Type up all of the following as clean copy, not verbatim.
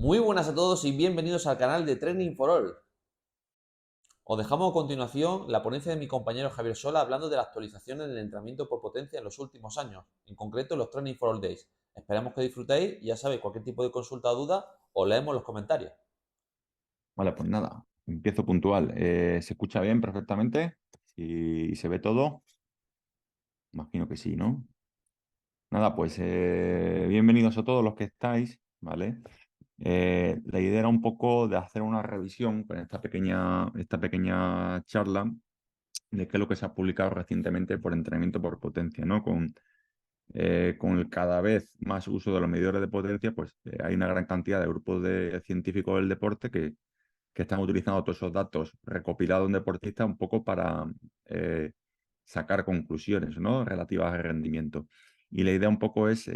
Muy buenas a todos y bienvenidos al canal de Training for All. Os dejamos a continuación la ponencia de mi compañero Javier Sola hablando de la actualización en el entrenamiento por potencia en los últimos años, en concreto los Training for All Days. Esperamos que disfrutéis y ya sabéis, cualquier tipo de consulta o duda, os leemos los comentarios. Vale, pues nada, empiezo puntual. ¿Se escucha bien perfectamente? ¿Y se ve todo? Imagino que sí, ¿no? Nada, pues bienvenidos a todos los que estáis, ¿vale? La idea era un poco de hacer una revisión con esta pequeña charla de qué es lo que se ha publicado recientemente por entrenamiento por potencia, ¿no? Con el cada vez más uso de los medidores de potencia, pues hay una gran cantidad de grupos de científicos del deporte que están utilizando todos esos datos recopilados de un deportista un poco para eh, sacar conclusiones, ¿no? Relativas al rendimiento. Y la idea un poco es,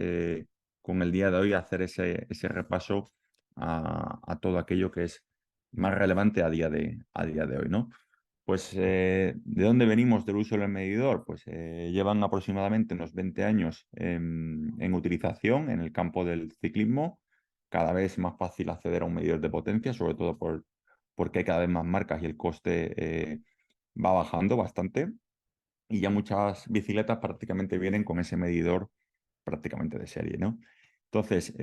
con el día de hoy, hacer ese repaso a todo aquello que es más relevante a día de hoy, ¿no? Pues, ¿de dónde venimos del uso del medidor? Pues llevan aproximadamente unos 20 años en utilización en el campo del ciclismo. Cada vez es más fácil acceder a un medidor de potencia, sobre todo porque hay cada vez más marcas y el coste va bajando bastante. Y ya muchas bicicletas prácticamente vienen con ese medidor prácticamente de serie, ¿no? Entonces,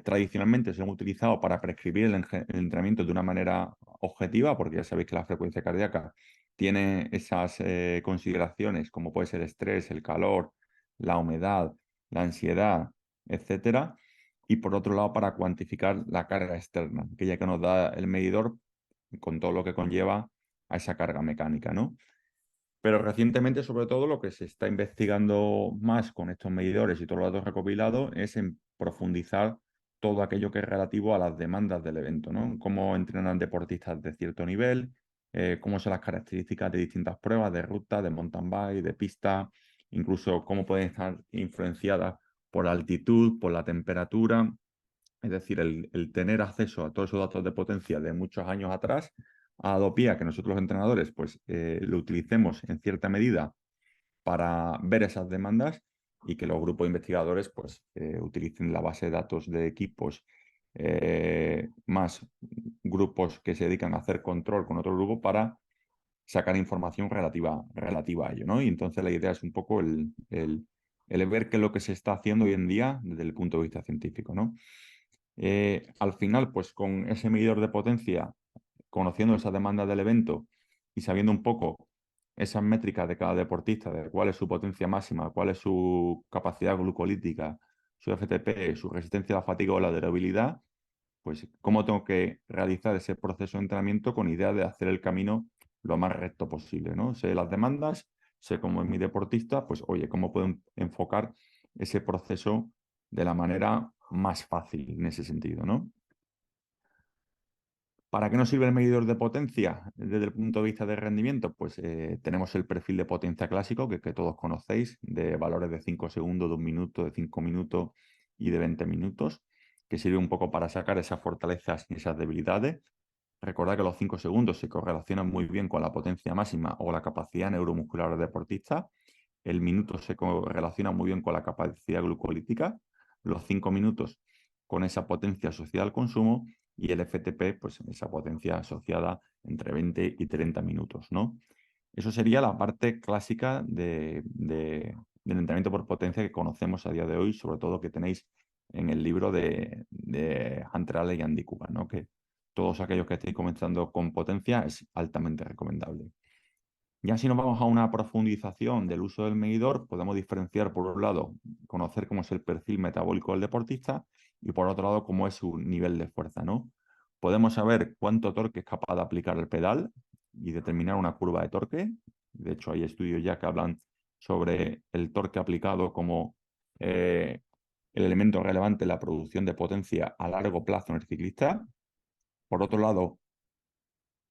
tradicionalmente se han utilizado para prescribir el entrenamiento de una manera objetiva, porque ya sabéis que la frecuencia cardíaca tiene esas consideraciones como puede ser el estrés, el calor, la humedad, la ansiedad, etcétera. Y por otro lado, para cuantificar la carga externa, aquella que nos da el medidor con todo lo que conlleva a esa carga mecánica, ¿no? Pero recientemente, sobre todo, lo que se está investigando más con estos medidores y todos los datos recopilados es en profundizar todo aquello que es relativo a las demandas del evento, ¿no? Cómo entrenan deportistas de cierto nivel, cómo son las características de distintas pruebas de ruta, de mountain bike, de pista, incluso cómo pueden estar influenciadas por la altitud, por la temperatura. Es decir, el tener acceso a todos esos datos de potencia de muchos años atrás ha dado pie a que nosotros los entrenadores pues, lo utilicemos en cierta medida para ver esas demandas y que los grupos de investigadores pues, utilicen la base de datos de equipos más grupos que se dedican a hacer control con otro grupo para sacar información relativa a ello, ¿no? Y entonces la idea es un poco el ver qué es lo que se está haciendo hoy en día desde el punto de vista científico, ¿no? Al final, pues con ese medidor de potencia, conociendo esa demanda del evento y sabiendo un poco esas métricas de cada deportista, de cuál es su potencia máxima, cuál es su capacidad glucolítica, su FTP, su resistencia a la fatiga o la durabilidad, pues cómo tengo que realizar ese proceso de entrenamiento con idea de hacer el camino lo más recto posible, ¿no? Sé las demandas, sé cómo es mi deportista, pues oye, cómo puedo enfocar ese proceso de la manera más fácil en ese sentido, ¿no? ¿Para qué nos sirve el medidor de potencia desde el punto de vista de rendimiento? Pues tenemos el perfil de potencia clásico que todos conocéis, de valores de 5 segundos, de 1 minuto, de 5 minutos y de 20 minutos, que sirve un poco para sacar esas fortalezas y esas debilidades. Recordad que los 5 segundos se correlacionan muy bien con la potencia máxima o la capacidad neuromuscular del deportista. El minuto se correlaciona muy bien con la capacidad glucolítica. Los 5 minutos con esa potencia asociada al consumo y el FTP, pues esa potencia asociada entre 20 y 30 minutos, ¿no? Eso sería la parte clásica del entrenamiento por potencia que conocemos a día de hoy, sobre todo que tenéis en el libro de Hunter Alley y Andy Cooper, ¿no? Que todos aquellos que estéis comenzando con potencia es altamente recomendable. Ya si nos vamos a una profundización del uso del medidor, podemos diferenciar, por un lado, conocer cómo es el perfil metabólico del deportista y, por otro lado, cómo es su nivel de fuerza, ¿no? Podemos saber cuánto torque es capaz de aplicar el pedal y determinar una curva de torque. De hecho, hay estudios ya que hablan sobre el torque aplicado como el elemento relevante en la producción de potencia a largo plazo en el ciclista. Por otro lado,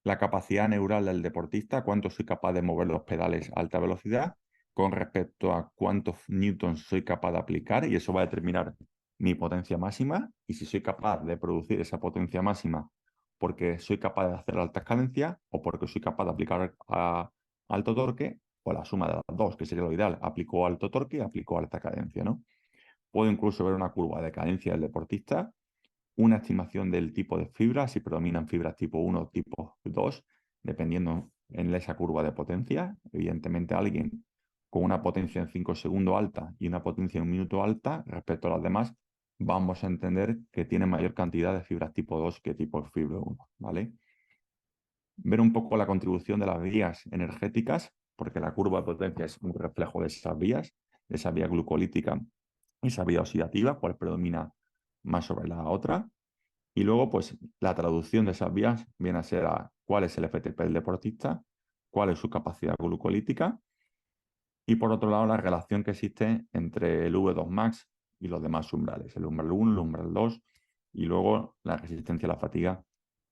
la capacidad neural del deportista, cuánto soy capaz de mover los pedales a alta velocidad, con respecto a cuántos newtons soy capaz de aplicar, y eso va a determinar mi potencia máxima, y si soy capaz de producir esa potencia máxima porque soy capaz de hacer altas cadencias o porque soy capaz de aplicar a alto torque, o la suma de las dos, que sería lo ideal, aplicó alto torque y aplicó alta cadencia, ¿no? Puedo incluso ver una curva de cadencia del deportista una estimación del tipo de fibra, si predominan fibras tipo 1 o tipo 2, dependiendo en esa curva de potencia. Evidentemente, alguien con una potencia en 5 segundos alta y una potencia en 1 minuto alta respecto a las demás, vamos a entender que tiene mayor cantidad de fibras tipo 2 que tipo fibra 1, ¿vale? Ver un poco la contribución de las vías energéticas, porque la curva de potencia es un reflejo de esa vía glucolítica y esa vía oxidativa, cuál predomina más sobre la otra. Y luego, pues, la traducción de esas vías viene a ser a cuál es el FTP del deportista, cuál es su capacidad glucolítica y, por otro lado, la relación que existe entre el V2 max y los demás umbrales, el umbral 1, el umbral 2 y luego la resistencia a la fatiga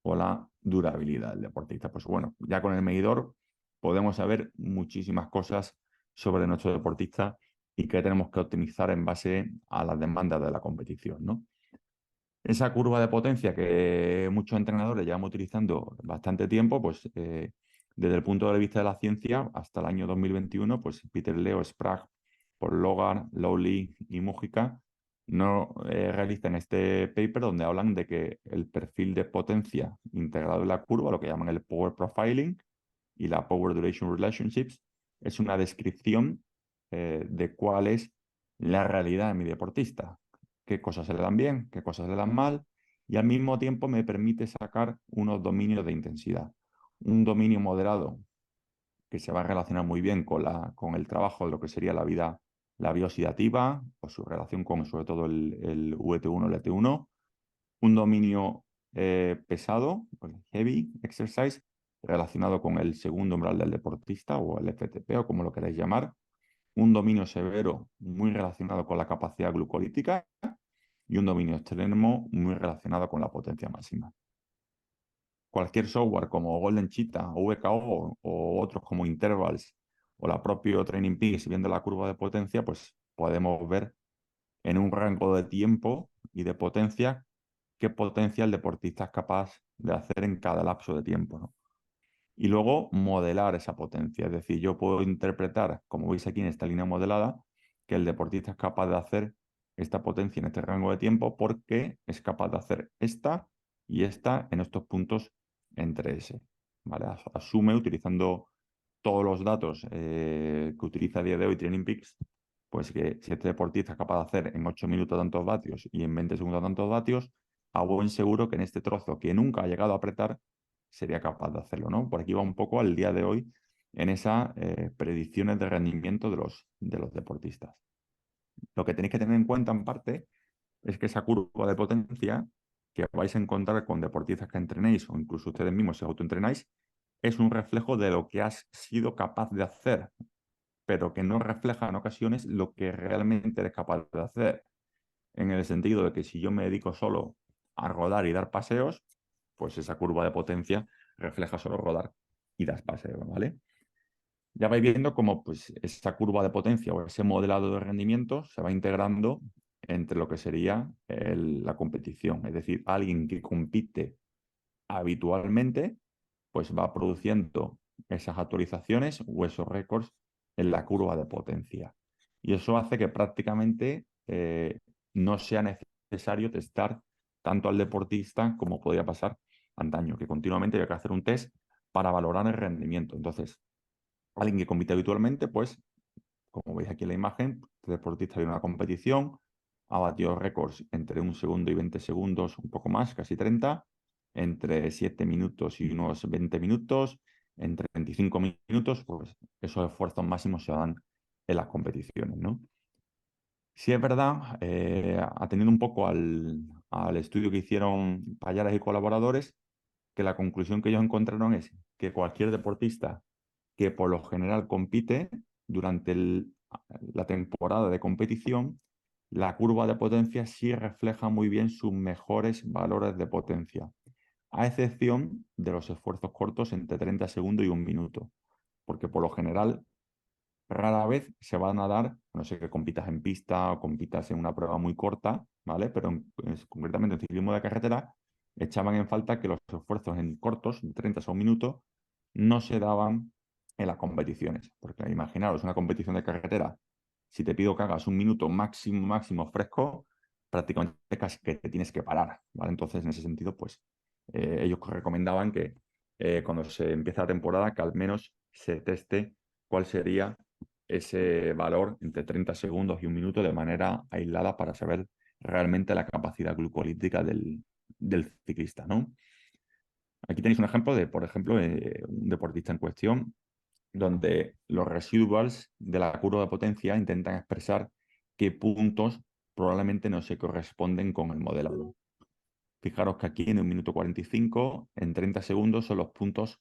o la durabilidad del deportista. Pues bueno, ya con el medidor podemos saber muchísimas cosas sobre nuestro deportista y qué tenemos que optimizar en base a las demandas de la competición, ¿no? Esa curva de potencia que muchos entrenadores llevamos utilizando bastante tiempo, pues desde el punto de vista de la ciencia, hasta el año 2021, pues Peter Leo, Sprague, Paul Logar, Lowry y Mújica no realizan este paper donde hablan de que el perfil de potencia integrado en la curva, lo que llaman el Power Profiling y la Power Duration Relationships, es una descripción de cuál es la realidad de mi deportista, qué cosas se le dan bien, qué cosas se le dan mal, y al mismo tiempo me permite sacar unos dominios de intensidad. Un dominio moderado que se va a relacionar muy bien con el trabajo de lo que sería la vía oxidativa o su relación con sobre todo el VT1, el ET1. Un dominio pesado, pues, heavy exercise, relacionado con el segundo umbral del deportista o el FTP o como lo queráis llamar. Un dominio severo muy relacionado con la capacidad glucolítica y un dominio extremo muy relacionado con la potencia máxima. Cualquier software como Golden Cheetah o VKO o otros como Intervals o la propia Training Peaks viendo la curva de potencia, pues podemos ver en un rango de tiempo y de potencia qué potencia el deportista es capaz de hacer en cada lapso de tiempo, ¿no? Y luego modelar esa potencia. Es decir, yo puedo interpretar, como veis aquí en esta línea modelada, que el deportista es capaz de hacer esta potencia en este rango de tiempo porque es capaz de hacer esta y esta en estos puntos entre ese. ¿Vale? Asume utilizando todos los datos que utiliza a día de hoy Training Peaks, pues que si este deportista es capaz de hacer en 8 minutos tantos vatios y en 20 segundos tantos vatios, a buen seguro que en este trozo que nunca ha llegado a apretar, sería capaz de hacerlo, ¿no? Por aquí va un poco al día de hoy en esas predicciones de rendimiento de los deportistas. Lo que tenéis que tener en cuenta, en parte, es que esa curva de potencia que vais a encontrar con deportistas que entrenéis o incluso ustedes mismos si autoentrenáis, es un reflejo de lo que has sido capaz de hacer, pero que no refleja en ocasiones lo que realmente eres capaz de hacer. En el sentido de que si yo me dedico solo a rodar y dar paseos, pues esa curva de potencia refleja solo rodar y dar paseos, ¿vale? Ya vais viendo cómo pues, esa curva de potencia o ese modelado de rendimiento se va integrando entre lo que sería la competición. Es decir, alguien que compite habitualmente, pues va produciendo esas actualizaciones o esos récords en la curva de potencia. Y eso hace que prácticamente no sea necesario testar tanto al deportista como podía pasar antaño, que continuamente había que hacer un test para valorar el rendimiento. Entonces, alguien que compite habitualmente, pues, como veis aquí en la imagen, el deportista viene a una competición, ha batido récords entre 1 segundo y 20 segundos, un poco más, casi 30, entre 7 minutos y unos 20 minutos, entre 25 minutos, pues esos esfuerzos máximos se dan en las competiciones, ¿no? Sí es verdad, atendiendo un poco al estudio que hicieron Pallares y colaboradores, que la conclusión que ellos encontraron es que cualquier deportista que por lo general compite durante la temporada de competición, la curva de potencia sí refleja muy bien sus mejores valores de potencia, a excepción de los esfuerzos cortos entre 30 segundos y 1 minuto, porque por lo general rara vez se van a dar, no sé que compitas en pista o compitas en una prueba muy corta, ¿vale? Pero concretamente en ciclismo de carretera, echaban en falta que los esfuerzos en cortos, de 30 a 1 minuto, no se daban en las competiciones. Porque imaginaros una competición de carretera, si te pido que hagas 1 minuto máximo, máximo fresco, prácticamente casi que te tienes que parar, ¿vale? Entonces, en ese sentido, pues ellos recomendaban que cuando se empieza la temporada, que al menos se teste cuál sería ese valor entre 30 segundos y un minuto de manera aislada para saber realmente la capacidad glucolítica del ciclista, ¿no? Aquí tenéis un ejemplo de, por ejemplo, un deportista en cuestión, donde los residuals de la curva de potencia intentan expresar qué puntos probablemente no se corresponden con el modelado. Fijaros que aquí en 1 minuto 45, en 30 segundos, son los puntos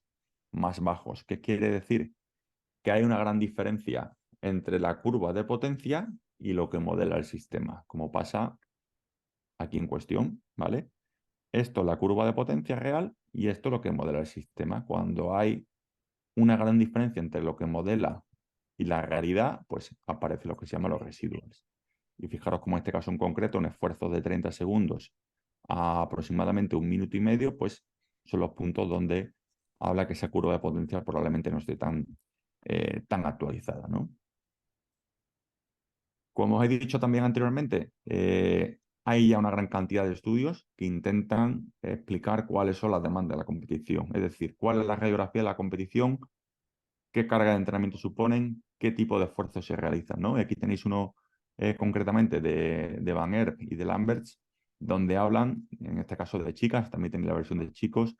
más bajos. ¿Qué quiere decir? Que hay una gran diferencia entre la curva de potencia y lo que modela el sistema, como pasa aquí en cuestión, ¿vale? Esto es la curva de potencia real y esto es lo que modela el sistema. Cuando hay una gran diferencia entre lo que modela y la realidad, pues aparece lo que se llama los residuos. Y fijaros como en este caso en concreto, un esfuerzo de 30 segundos a aproximadamente 1 minuto y medio, pues son los puntos donde habla que esa curva de potencia probablemente no esté tan actualizada, ¿no? Como os he dicho también anteriormente, hay ya una gran cantidad de estudios que intentan explicar cuáles son las demandas de la competición, es decir, cuál es la radiografía de la competición, qué carga de entrenamiento suponen, qué tipo de esfuerzos se realizan, ¿no? Y aquí tenéis uno concretamente de Van Erp y de Lamberts, donde hablan, en este caso de chicas, también tenéis la versión de chicos,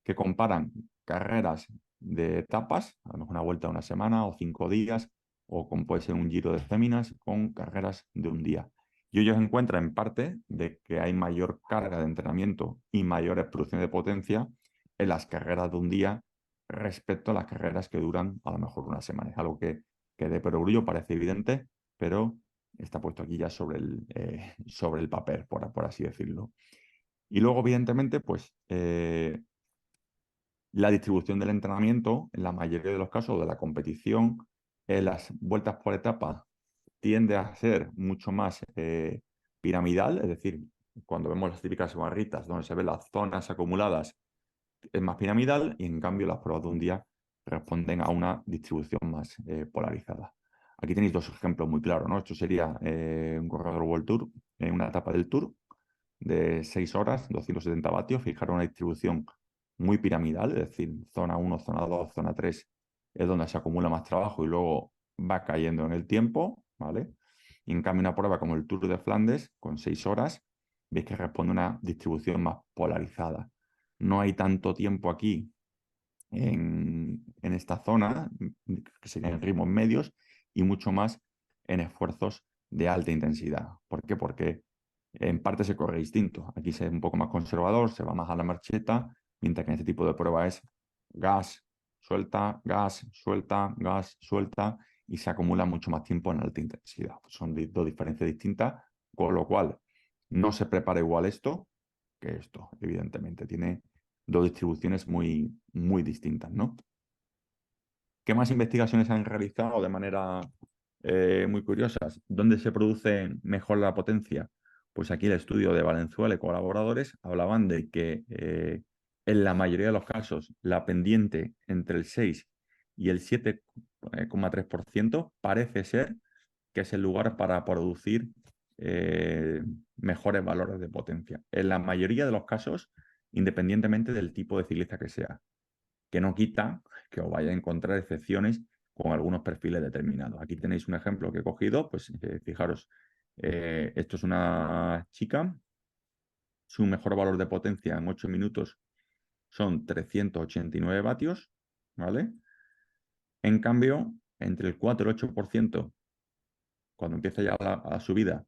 que comparan carreras de etapas, a lo mejor una vuelta de una semana o 5 días, o como puede ser un giro de féminas, con carreras de un día. Y ellos encuentran en parte de que hay mayor carga de entrenamiento y mayores producciones de potencia en las carreras de un día respecto a las carreras que duran a lo mejor una semana. Es algo que de perogrullo parece evidente, pero está puesto aquí ya sobre el papel, por así decirlo. Y luego, evidentemente, pues la distribución del entrenamiento, en la mayoría de los casos de la competición, en las vueltas por etapas tiende a ser mucho más piramidal, es decir, cuando vemos las típicas barritas donde se ven las zonas acumuladas, es más piramidal y en cambio las pruebas de un día responden a una distribución más polarizada. Aquí tenéis dos ejemplos muy claros, ¿no? Esto sería un corredor World Tour, en una etapa del Tour de 6 horas, 270 vatios. Fijaros una distribución muy piramidal, es decir, zona 1, zona 2, zona 3 es donde se acumula más trabajo y luego va cayendo en el tiempo, ¿vale? Y en cambio una prueba como el Tour de Flandes, con 6 horas, veis que responde a una distribución más polarizada. No hay tanto tiempo aquí en esta zona, que serían ritmos medios, y mucho más en esfuerzos de alta intensidad. ¿Por qué? Porque en parte se corre distinto. Aquí se es un poco más conservador, se va más a la marcheta, mientras que en este tipo de prueba es gas, suelta, gas, suelta, gas, suelta, y se acumula mucho más tiempo en alta intensidad. Son dos diferencias distintas, con lo cual no se prepara igual esto que esto, evidentemente. Tiene dos distribuciones muy, muy distintas, ¿no? ¿Qué más investigaciones han realizado de manera muy curiosas? ¿Dónde se produce mejor la potencia? Pues aquí el estudio de Valenzuela y colaboradores hablaban de que en la mayoría de los casos la pendiente entre el 6 y el 7,3% parece ser que es el lugar para producir mejores valores de potencia. En la mayoría de los casos, independientemente del tipo de ciclista que sea, que no quita que os vaya a encontrar excepciones con algunos perfiles determinados. Aquí tenéis un ejemplo que he cogido, pues fijaros, esto es una chica, su mejor valor de potencia en 8 minutos son 389 vatios, ¿vale? En cambio, entre el 4 y el 8%, cuando empieza ya la subida,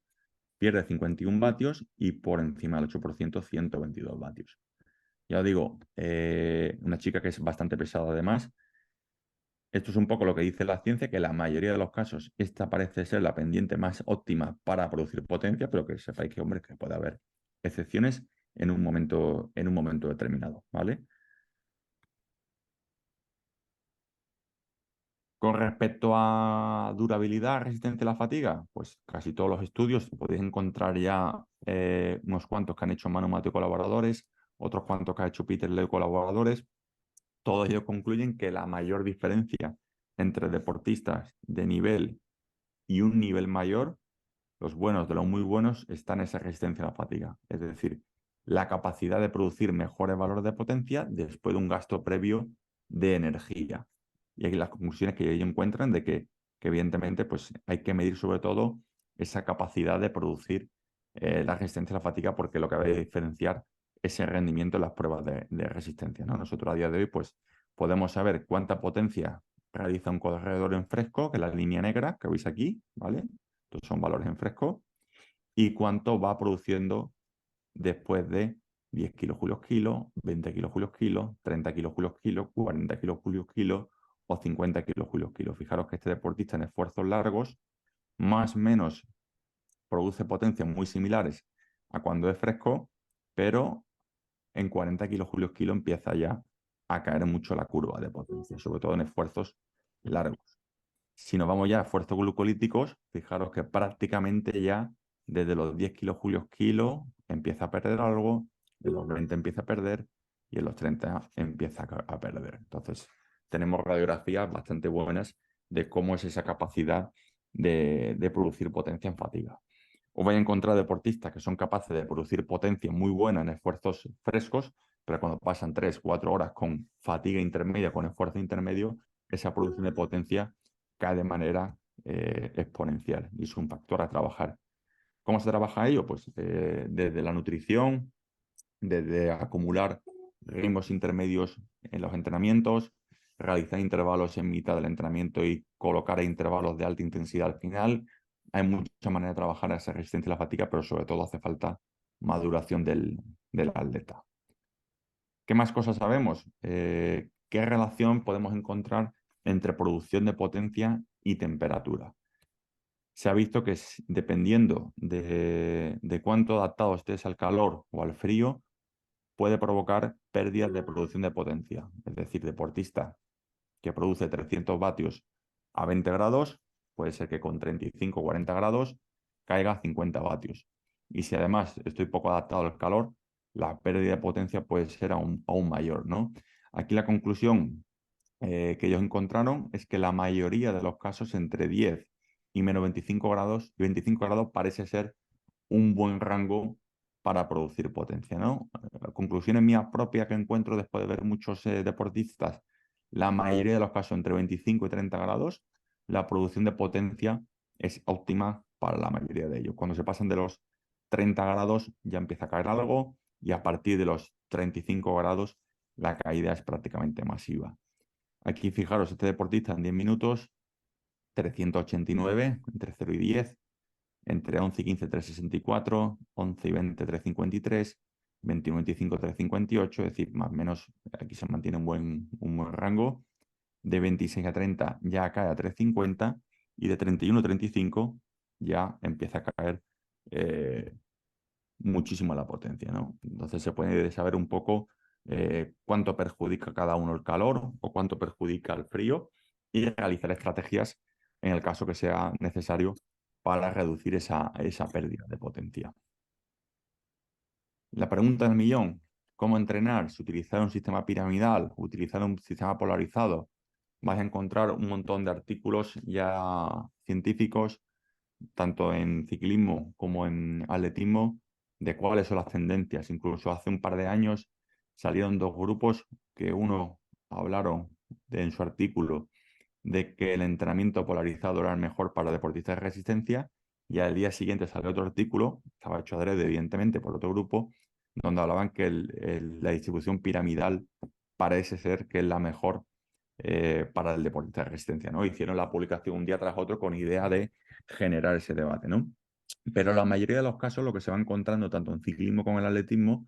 pierde 51 vatios y por encima del 8%, 122 vatios. Ya os digo, una chica que es bastante pesada además. Esto es un poco lo que dice la ciencia, que en la mayoría de los casos esta parece ser la pendiente más óptima para producir potencia, pero que sepáis que, hombre, que puede haber excepciones en un momento determinado, ¿vale? Con respecto a durabilidad, resistencia a la fatiga, pues casi todos los estudios podéis encontrar ya unos cuantos que han hecho Manu Mateo y colaboradores, otros cuantos que ha hecho Peter Leo y colaboradores. Todos ellos concluyen que la mayor diferencia entre deportistas de nivel y un nivel mayor los buenos de los muy buenos está en esa resistencia a la fatiga. Es decir, la capacidad de producir mejores valores de potencia después de un gasto previo de energía. Y aquí las conclusiones que ellos encuentran de que evidentemente pues, hay que medir sobre todo esa capacidad de producir la resistencia a la fatiga, porque lo que va a diferenciar es el rendimiento en las pruebas de resistencia, ¿no? Nosotros a día de hoy pues, podemos saber cuánta potencia realiza un corredor en fresco, que es la línea negra que veis aquí, ¿vale? Estos son valores en fresco, y cuánto va produciendo después de 10 kilojulios kilo, 20 kilojulios kilo, 30 kilojulios kilo, 40 kilojulios kilo o 50 kilojulios kilo. Fijaros que este deportista en esfuerzos largos, más o menos produce potencias muy similares a cuando es fresco, pero en 40 kilojulios kilo empieza ya a caer mucho la curva de potencia, sobre todo en esfuerzos largos. Si nos vamos ya a esfuerzos glucolíticos, fijaros que prácticamente ya desde los 10 kilojulios kilo empieza a perder algo, de los 20 empieza a perder y en los 30 empieza a perder. Entonces, tenemos radiografías bastante buenas de cómo es esa capacidad de producir potencia en fatiga. Os vais a encontrar deportistas que son capaces de producir potencia muy buena en esfuerzos frescos, pero cuando pasan 3, 4 horas con fatiga intermedia, con esfuerzo intermedio, esa producción de potencia cae de manera exponencial y es un factor a trabajar. ¿Cómo se trabaja ello? Pues desde la nutrición, desde acumular ritmos intermedios en los entrenamientos, realizar intervalos en mitad del entrenamiento y colocar intervalos de alta intensidad al final. Hay muchas maneras de trabajar esa resistencia a la fatiga, pero sobre todo hace falta maduración del atleta. ¿Qué más cosas sabemos? ¿Qué relación podemos encontrar entre producción de potencia y temperatura? Se ha visto que dependiendo de cuánto adaptado estés al calor o al frío, puede provocar pérdidas de producción de potencia. Es decir, deportista que produce 300 vatios a 20 grados, puede ser que con 35 o 40 grados caiga a 50 vatios. Y si además estoy poco adaptado al calor, la pérdida de potencia puede ser aún mayor, ¿no? Aquí la conclusión que ellos encontraron es que la mayoría de los casos entre 10 y menos 25 grados parece ser un buen rango para producir potencia, ¿no? Conclusiones mías propias que encuentro después de ver muchos deportistas, la mayoría de los casos entre 25 y 30 grados, la producción de potencia es óptima para la mayoría de ellos. Cuando se pasan de los 30 grados ya empieza a caer algo y a partir de los 35 grados la caída es prácticamente masiva. Aquí fijaros, este deportista en 10 minutos, 389 entre 0 y 10, entre 11 y 15, 364, 11 y 20, 353, 21 y 25, 358, es decir, más o menos aquí se mantiene un buen rango. De 26 a 30 ya cae a 350 y de 31 a 35 ya empieza a caer muchísimo la potencia, ¿no? Entonces se puede saber un poco cuánto perjudica cada uno el calor o cuánto perjudica el frío y realizar estrategias en el caso que sea necesario para reducir esa pérdida de potencia. La pregunta del millón, ¿cómo entrenar? Si utilizar un sistema piramidal o utilizar un sistema polarizado, vas a encontrar un montón de artículos ya científicos, tanto en ciclismo como en atletismo, de cuáles son las tendencias. Incluso hace un par de años salieron dos grupos que uno hablaron en su artículo de que el entrenamiento polarizado era el mejor para deportistas de resistencia y al día siguiente salió otro artículo, estaba hecho adrede evidentemente por otro grupo, donde hablaban que la distribución piramidal parece ser que es la mejor para el deportista de resistencia, ¿no? Hicieron la publicación un día tras otro con idea de generar ese debate, ¿no? Pero en la mayoría de los casos lo que se va encontrando tanto en ciclismo como en atletismo,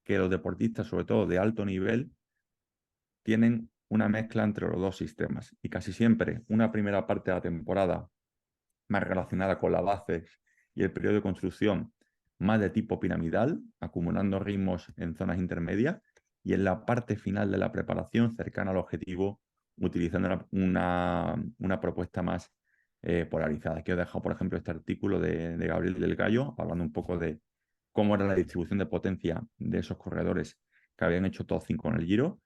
que los deportistas, sobre todo de alto nivel, tienen una mezcla entre los dos sistemas y casi siempre una primera parte de la temporada más relacionada con las bases y el periodo de construcción más de tipo piramidal, acumulando ritmos en zonas intermedias, y en la parte final de la preparación cercana al objetivo, utilizando una propuesta más polarizada. Aquí os he dejado, por ejemplo, este artículo de Gabriel del Gallo, hablando un poco de cómo era la distribución de potencia de esos corredores que habían hecho top 5 en el Giro,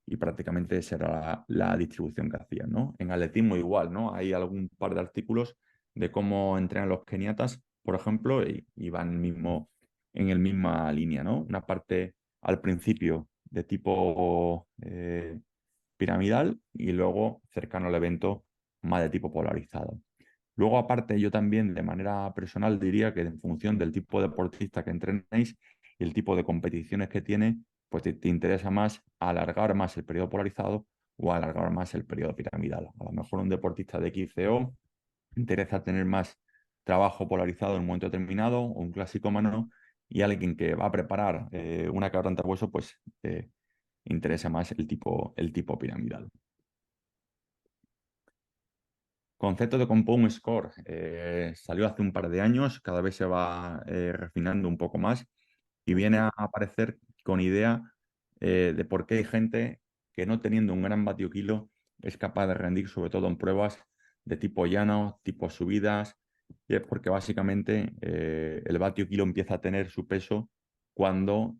y prácticamente esa era la distribución que hacían, ¿no? En atletismo igual, ¿no? Hay algún par de artículos de cómo entrenan los keniatas por ejemplo, y van en el misma línea, ¿no? Una parte al principio de tipo piramidal y luego cercano al evento más de tipo polarizado. Luego, aparte, yo también de manera personal diría que en función del tipo de deportista que entrenéis y el tipo de competiciones que tiene, pues te interesa más alargar más el periodo polarizado o alargar más el periodo piramidal. A lo mejor un deportista de XCO interesa tener más trabajo polarizado en un momento determinado o un clasicómano y alguien que va a preparar una quebrantahueso, pues interesa más el tipo piramidal. Concepto de Compound Score salió hace un par de años, cada vez se va refinando un poco más y viene a aparecer con idea de por qué hay gente que no teniendo un gran vatio kilo es capaz de rendir, sobre todo en pruebas de tipo llano, tipo subidas, y es porque básicamente el vatio kilo empieza a tener su peso cuando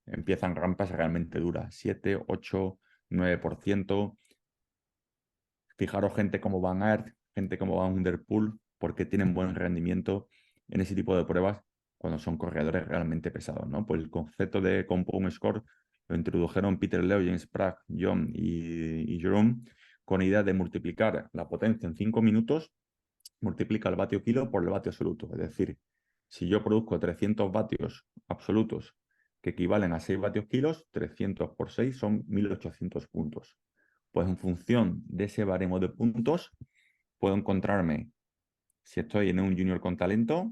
empiezan rampas realmente duras, 7, 8, 9%. Fijaros gente como Van Aert, gente como Van Der Poel, porque tienen buen rendimiento en ese tipo de pruebas cuando son corredores realmente pesados, ¿no? Pues el concepto de Compound Score lo introdujeron Peter Leo, James Pratt, John y Jerome con idea de multiplicar la potencia en 5 minutos, multiplica el vatio kilo por el vatio absoluto. Es decir, si yo produzco 300 vatios absolutos que equivalen a 6 vatios kilos, 300 por 6 son 1800 puntos. Pues en función de ese baremo de puntos, puedo encontrarme, si estoy en un junior con talento,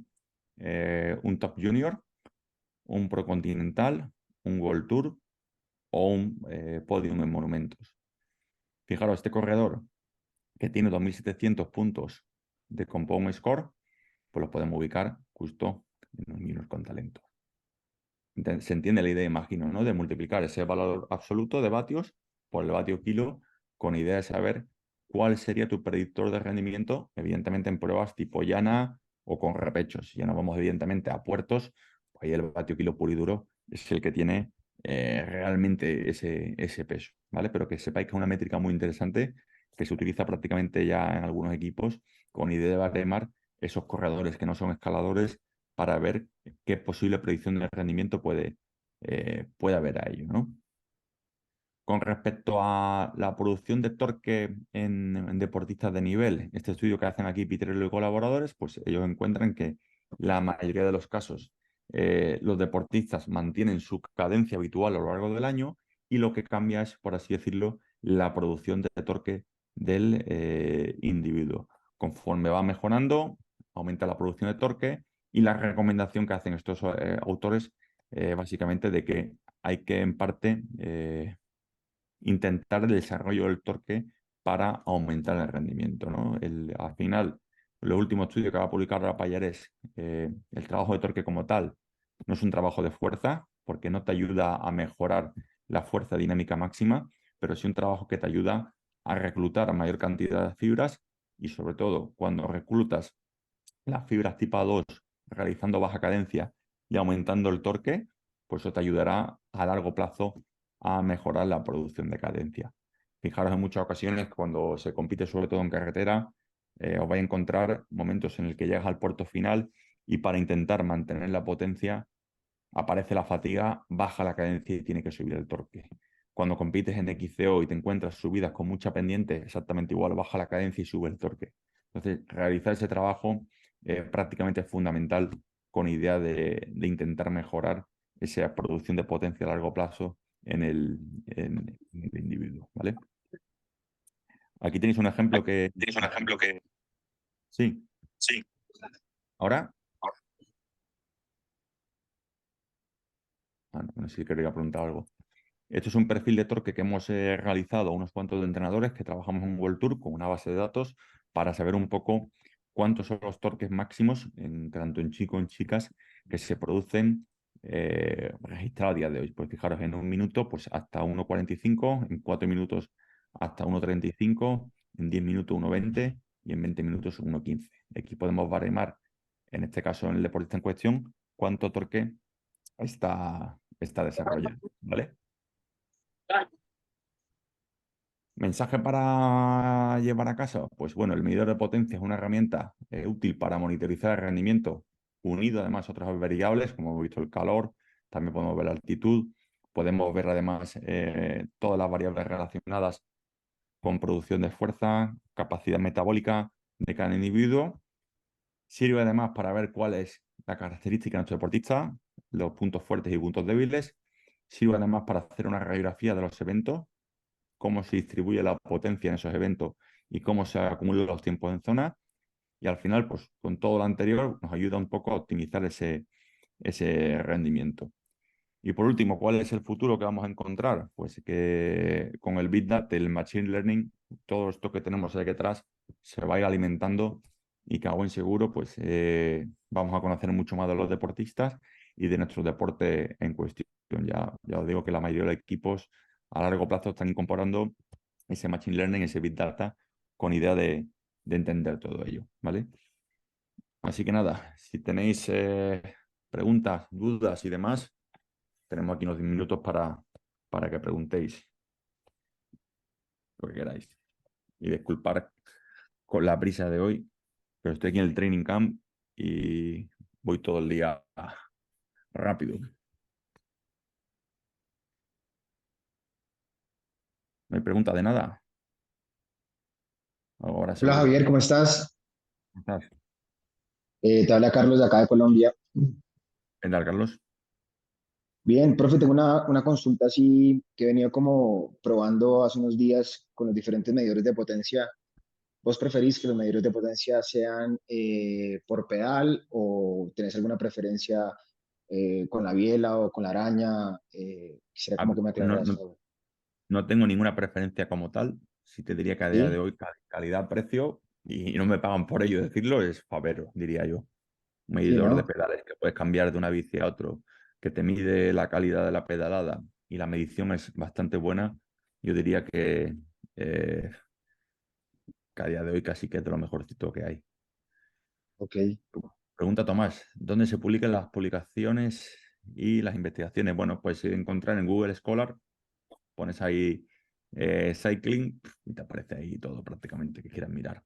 un top junior, un pro continental, un World Tour o un podium en monumentos. Fijaros, este corredor que tiene 2.700 puntos de compound score, pues lo podemos ubicar justo en un junior con talento. Se entiende la idea, imagino, ¿no? De multiplicar ese valor absoluto de vatios por el vatio kilo con idea de saber cuál sería tu predictor de rendimiento, evidentemente en pruebas tipo llana o con repechos. Si ya nos vamos evidentemente a puertos, pues ahí el vatio kilo puro y duro es el que tiene realmente ese peso, ¿vale? Pero que sepáis que es una métrica muy interesante que se utiliza prácticamente ya en algunos equipos con idea de baremar esos corredores que no son escaladores para ver qué posible predicción de rendimiento puede haber a ello, ¿no? Con respecto a la producción de torque en deportistas de nivel, este estudio que hacen aquí Peter y colaboradores, pues ellos encuentran que la mayoría de los casos los deportistas mantienen su cadencia habitual a lo largo del año y lo que cambia es, por así decirlo, la producción de torque del individuo. Conforme va mejorando, aumenta la producción de torque y la recomendación que hacen estos autores básicamente de que hay que en parte intentar el desarrollo del torque para aumentar el rendimiento, ¿no? Al final, el último estudio que va a publicar la Pallares, el trabajo de torque como tal, no es un trabajo de fuerza, porque no te ayuda a mejorar la fuerza dinámica máxima, pero sí un trabajo que te ayuda a reclutar mayor cantidad de fibras y sobre todo cuando reclutas las fibras tipo 2 realizando baja cadencia y aumentando el torque, pues eso te ayudará a largo plazo a mejorar la producción de cadencia. Fijaros en muchas ocasiones cuando se compite sobre todo en carretera, os vais a encontrar momentos en el que llegas al puerto final y para intentar mantener la potencia aparece la fatiga, baja la cadencia y tiene que subir el torque. Cuando compites en XCO y te encuentras subidas con mucha pendiente, exactamente igual, baja la cadencia y sube el torque. Entonces, realizar ese trabajo prácticamente es fundamental con idea de intentar mejorar esa producción de potencia a largo plazo en el individuo, ¿vale? Aquí tenéis un ejemplo que... Tienes un ejemplo que Sí, sí. ahora... Ah, no sé si quería preguntar algo. Esto es un perfil de torque que hemos realizado a unos cuantos de entrenadores que trabajamos en World Tour con una base de datos para saber un poco cuántos son los torques máximos, tanto en chicos como en chicas, que se producen registrados a día de hoy. Pues fijaros, en un minuto pues hasta 1,45, en 4 minutos hasta 1,35, en 10 minutos 1,20 y en 20 minutos 1,15. Aquí podemos baremar, en este caso en el deportista en cuestión, cuánto torque está desarrollando, ¿vale? Mensaje para llevar a casa. Pues bueno, el medidor de potencia es una herramienta útil para monitorizar el rendimiento, unido además a otras variables, como hemos visto el calor, también podemos ver la altitud, podemos ver además todas las variables relacionadas con producción de fuerza, capacidad metabólica de cada individuo. Sirve además para ver cuál es la característica de nuestro deportista, los puntos fuertes y puntos débiles. Sirve además para hacer una radiografía de los eventos, cómo se distribuye la potencia en esos eventos y cómo se acumulan los tiempos en zona. Y al final, pues con todo lo anterior, nos ayuda un poco a optimizar ese rendimiento. Y por último, ¿cuál es el futuro que vamos a encontrar? Pues que con el Big Data, el Machine Learning, todo esto que tenemos ahí detrás se va a ir alimentando y que a buen seguro pues vamos a conocer mucho más de los deportistas y de nuestro deporte en cuestión. Ya os digo que la mayoría de los equipos a largo plazo están incorporando ese Machine Learning, ese Big Data, con idea de entender todo ello, ¿vale? Así que nada, si tenéis preguntas, dudas y demás, tenemos aquí unos 10 minutos para que preguntéis lo que queráis. Y disculpar con la prisa de hoy, pero estoy aquí en el training camp y voy todo el día rápido. No hay pregunta de nada. Ahora Hola seguro. Javier, ¿cómo estás? ¿Cómo estás? Te habla Carlos de acá de Colombia. ¿Qué tal, Carlos? Bien, profe, tengo una consulta así que he venido como probando hace unos días con los diferentes medidores de potencia. ¿Vos preferís que los medidores de potencia sean por pedal o tenés alguna preferencia con la biela o con la araña? Quisiera como que me No, aclararas no, eso. no tengo ninguna preferencia como tal. Si te diría que a día de ¿Sí? hoy calidad-precio y no me pagan por ello decirlo, es Favero, diría yo. Un Sí, medidor de ¿no? pedales que puedes cambiar de una bici a otro, que te mide la calidad de la pedalada y la medición es bastante buena. Yo diría que a día de hoy casi que es de lo mejorcito que hay. Ok. Pregunta Tomás, ¿dónde se publican las publicaciones y las investigaciones? Bueno, pues encontrar en Google Scholar, pones ahí cycling y te aparece ahí todo prácticamente que quieras mirar.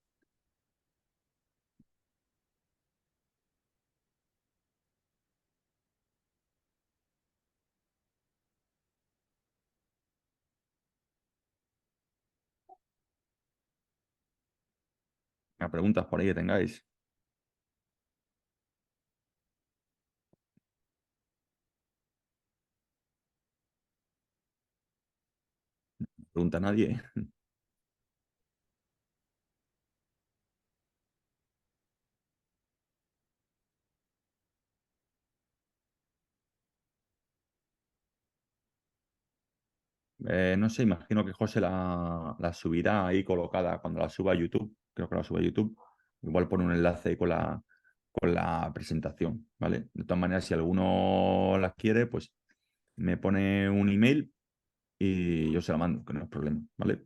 ¿Me preguntas por ahí que tengáis? ¿Pregunta a nadie? No sé, imagino que José la subirá ahí colocada cuando la suba a YouTube. Creo que la suba a YouTube. Igual pone un enlace ahí con la presentación, ¿vale? De todas maneras, si alguno las quiere, pues me pone un email y yo se la mando, que no es problema, ¿vale?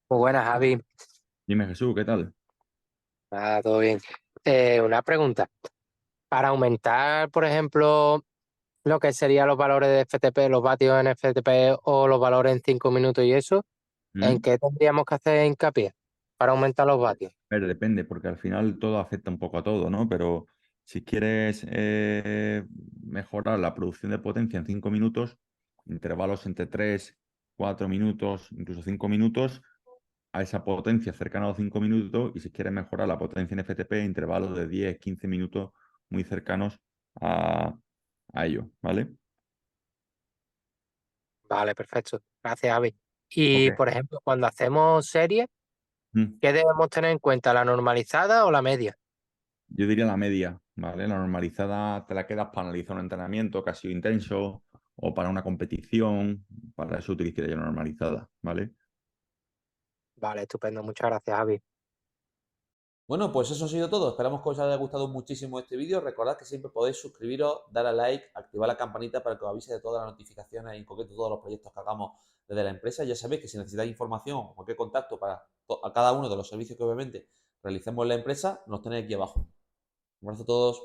Muy buenas, Javi. Dime, Jesús, ¿qué tal? Todo bien. Una pregunta. Para aumentar, por ejemplo, lo que serían los valores de FTP, los vatios en FTP o los valores en 5 minutos y eso, ¿en ¿Mm? qué tendríamos que hacer hincapié para aumentar los vatios? A ver, depende, porque al final todo afecta un poco a todo, ¿no? Pero si quieres mejorar la producción de potencia en 5 minutos, intervalos entre 3, 4 minutos, incluso 5 minutos, a esa potencia cercana a los 5 minutos, y si quieres mejorar la potencia en FTP, intervalos de 10, 15 minutos muy cercanos a, a ello, ¿vale? Vale, perfecto. Gracias, Javi. Ok. Y, por ejemplo, cuando hacemos series, Mm. ¿qué debemos tener en cuenta? ¿La normalizada o la media? Yo diría la media, ¿vale? La normalizada te la quedas para analizar un entrenamiento que ha sido intenso o para una competición, para eso utilizaría yo normalizada, ¿vale? Vale, estupendo. Muchas gracias, Javi. Bueno, pues eso ha sido todo. Esperamos que os haya gustado muchísimo este vídeo. Recordad que siempre podéis suscribiros, dar a like, activar la campanita para que os avise de todas las notificaciones y en concreto todos los proyectos que hagamos desde la empresa. Ya sabéis que si necesitáis información o cualquier contacto para a cada uno de los servicios que obviamente realicemos en la empresa, nos tenéis aquí abajo. Un abrazo a todos.